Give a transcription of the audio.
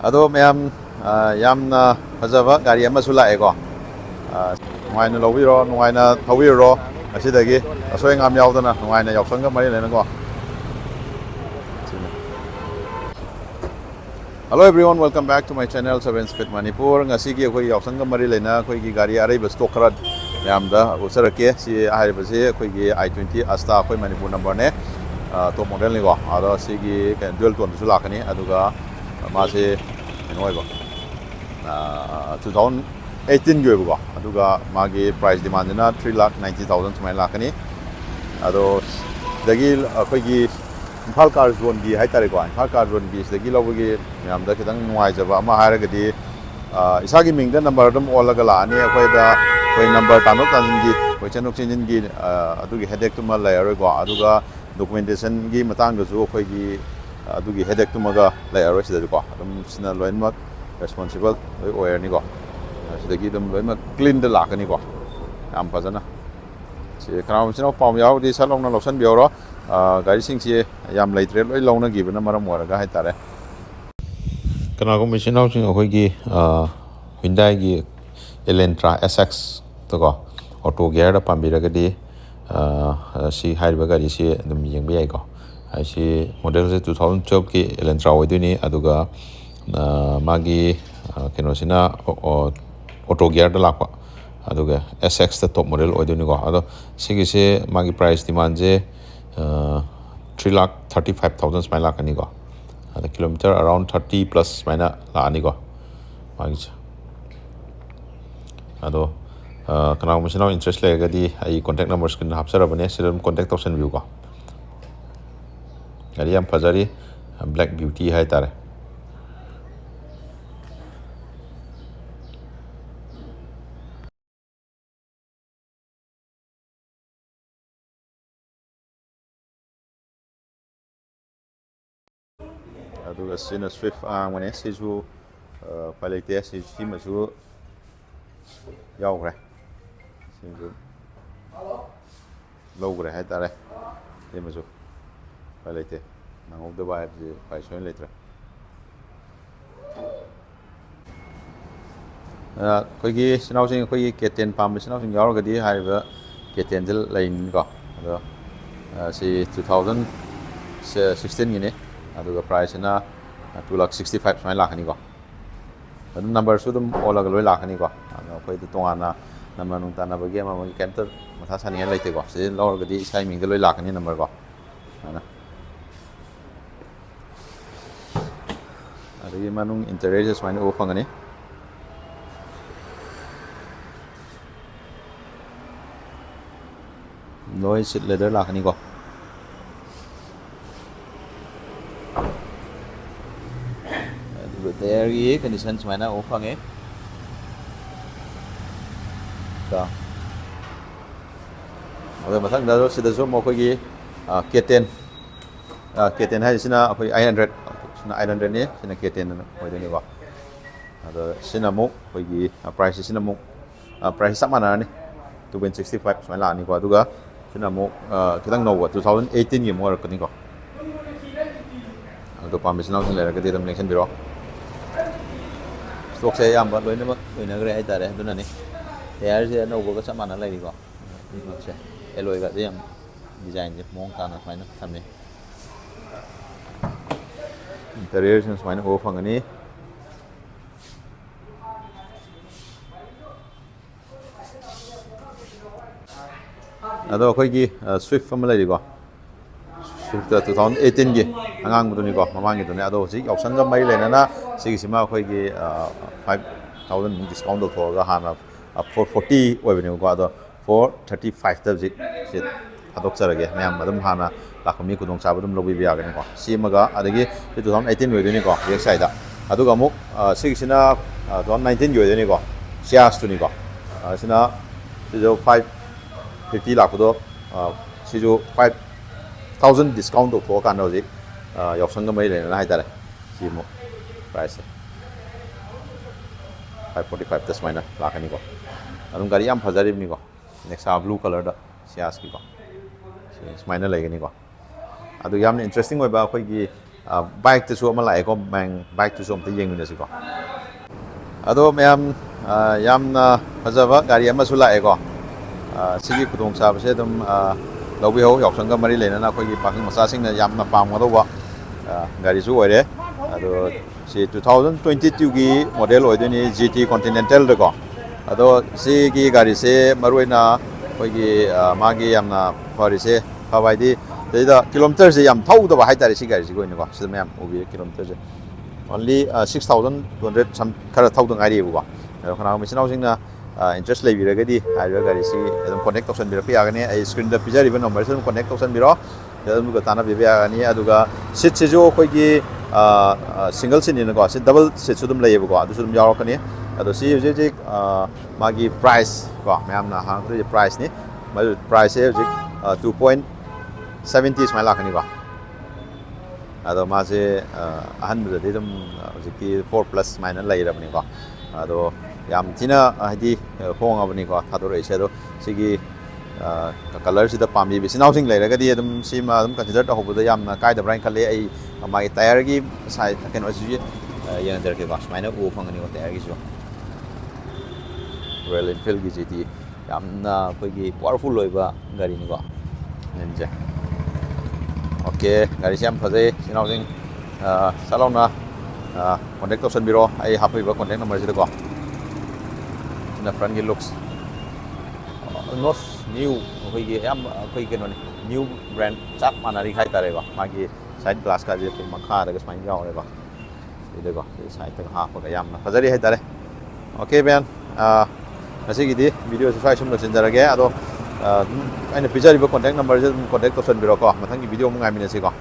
Ado mayam yamna fajaba gari ama su lae ko nuaina lobiro nuaina thawiro asidagi asoi ngam yaudana nuaina yausang ga mari lena ko. Hello everyone, welcome back to my channel Seven Speed Manipur. Ngasi gi khoi yausang ga mari lena khoi gi gari arai bus to kharat mayam da usarake si ahai base khoi gi i20 asta khoi Manipur number ne top model ni ko ado si gi dual tone su lakani aduga ma se Anouba 2018 ꯒꯤ ꯑꯣꯏꯕꯀꯣ ꯑꯗꯨꯒ ꯃꯥꯒꯤ price ꯗꯤꯃꯥꯟꯗꯅ 3,90,000 ꯁꯨꯃꯥꯏꯅ ꯂꯥꯛꯀꯅꯤ ꯑꯗꯣ ꯁꯤꯗꯒꯤ ꯑꯩꯈꯣꯏꯒꯤ Imphal car ꯖꯣꯟꯒꯤ ꯍꯥꯏꯇꯥꯔꯦꯀꯣ ꯏꯝꯐꯥꯜ ꯀꯥꯔ ꯖꯣꯟꯒꯤ ꯁꯤꯗꯒꯤ ꯂꯧꯕꯒꯤ ꯃꯌꯥꯝꯗ ꯈꯤꯇꯪ ꯅꯨꯡꯉꯥꯏꯖꯕ ꯑꯃ ꯍꯥꯏꯔꯒꯗꯤ ꯏꯁꯥꯒꯤ ꯃꯤꯡꯗ ꯅꯝꯕꯔ ꯑꯗꯨꯝ ꯑꯣꯜꯂꯒ ꯂꯥꯛꯑꯅꯤ ꯑꯩꯈꯣꯏ ꯅꯝꯕꯔ ꯇꯥꯟꯊꯣꯛ ꯇꯥꯟꯁꯤꯟꯒꯤ ꯑꯩꯈꯣꯏ ꯆꯦꯟꯊꯣꯛ ꯆꯦꯟꯁꯤꯟꯒꯤ ꯑꯗꯨꯒꯤ ꯍꯦꯗꯦꯛꯇꯨꯃ ꯂꯩꯔꯔꯣꯏꯀꯣ ꯑꯗꯨꯒ ꯗꯣꯀꯨꯃꯦꯟꯇꯦꯁꯟꯒꯤ ꯃꯇꯥꯡꯗꯁꯨ ꯑꯩꯈꯣꯏꯒꯤ ꯑꯗꯨꯒꯤ ꯍꯦꯗꯦꯛꯇꯨꯃꯒ ꯂꯩꯔꯔꯣꯏ ꯁꯤꯗꯗꯤꯀꯣ ꯑꯗꯨꯝ ꯁꯤꯅ ꯂꯣꯏꯅꯃꯛ responsible loi oirani ko sidagi dum loi ma clean da lakani ko yam fazana si kram sino pam yaw di salong na losan bioro gari sing si yam leitre loi longna gi bana maram waraga hai tare kana ko machine house sing khoi gi Hyundai gi Elantra SX to ko auto gear da pambira ga di si haiba gari si dum yeng bi ai ko ai si model se 2012 ki Elantra oiduni aduga magi kenosina auto gear da lakpa aduga SX the top model oiduni ko ado sigi se magi price demand je 3,35,000 smile lakani ko ada kilometer around 30 plus smile la ani ko magi ado kana machine interest le ga di ai contact numbers kin hapsara bane siram contact option view ko gari yam fajari black beauty hai tare aduga sina swift mane sisu quality si masu yaure sisu logre hai tare si masu quality nangok da ba ji pai soin letra khoi gi sinau sing khoi K10 pam sinau sing yaur ga di hai ba K10 jil lain ko ado si 2016 ni ne aduga price na 2,65,000 smile lakani ko adum number su dum olaga loi lakani ko khoi tu tongana number nung tana bagi ama magi kenter matha sani han laite ko se lor ga di sai ming de loi lakani number ko ana adagi manung interior smile o phangani loi sit leather lakani ko there ye conditions mana o phange ta oda mathang da sida zo mo khoi gi K10 K10 hai sina khoi 800 sina 800 ni sina K10 hoi de ni ko ada sina mo khoi gi price sina mo price sama na ni 265 smai la ni ko aduga sina mo kitang no 2018 gi mo ra ni ko ado pam sina sina la ga de dam mention biro stock se yam ba loi na gre ai tare duna ni air se no go ga sama na lai ko se eloi ga yam design je mong ta na mai na thamni interior sen mai na ho phangani ado khoi gi Swift am lai ko Swift 2018 gi angang bu ni ko mamang gi duni ado si Yaosang ga mai le na sigi sima khoi gi 5,000 discount do thoga hana 440 oibini ko ado 435 ta ji sit adok charage myam adum hana lakami kudong cha badum lobi biya gani ko simaga adagi 2018 oibini ko back side da aduga muk sigi sina 2019 gi oibini ko sias tu ni ko sina jo 550 lakh do sijo 5,000 discount do thoga kan ji Yaosang ga mai le na hai tare si mo price 545 tas maina lakani ko adum gari yam fajarib ni ko nexa blue color da sias ki ko maina legani ko adu yamna interesting oi ba khoi gi bike to so ma lai ko mang bike to so ta yeng ni ko ado mayam yamna fajaba gari ama su lai ko sigi khudong sa se dum lobi ho yaosang ga mari leina na khoi gi parking masa sing na yamna pam ga do wa gari su oire ado si 2022 gi model oidini GT Continental de ko ado si gi gari se maruina khoi gi magi yamna fari se phawai di da kilometer se yam thau da ba hai tari si gari si ko ni ko si mayam ubi kilometer se only 6,200 some khara thau da ngari bu ko khana mi sinau sing na interest lay bira gadi ayra gari si edum connect option bira piya gani ai screen da pija ribbon number se connect option bira edum go tana biya gani aduga seat se jo khoi gi single seat ni ko se double seat su dum lay bu ko adu su dum yaw kani adu si je je magi price ko mayam na hang tu price ni ma price se je 2.70 smile lakani ko ado ma se ahan bu de dum je ki 4 plus minus lay ra ni ko ado yam tina hadi hong abani ko thador ese do sigi color sida pambi bi sinau sing leira gadi adum sima adum consider ta hobu da yam na kai da brain khale ai mai tire gi side ken osi yang der ke bas maina u phangani ko tire gi jo Royal Enfield gi GT yam na koi gi powerful loiba gari ni ko nenje okay gari siam phase sinau sing salona contact option biro ai happy ba contact number sida ko the front looks not new koi am koi ke no new brand chap manari khai tare ba magi side glass ka je makha da smile yaw ba ide ko side ta ha ko yam na fajari hai tare okay ben nasi gidi video se sai sum no chenjara ge ado aina pijari ba contact number je contact option biro ko mathang gi video mu ngai mine se ko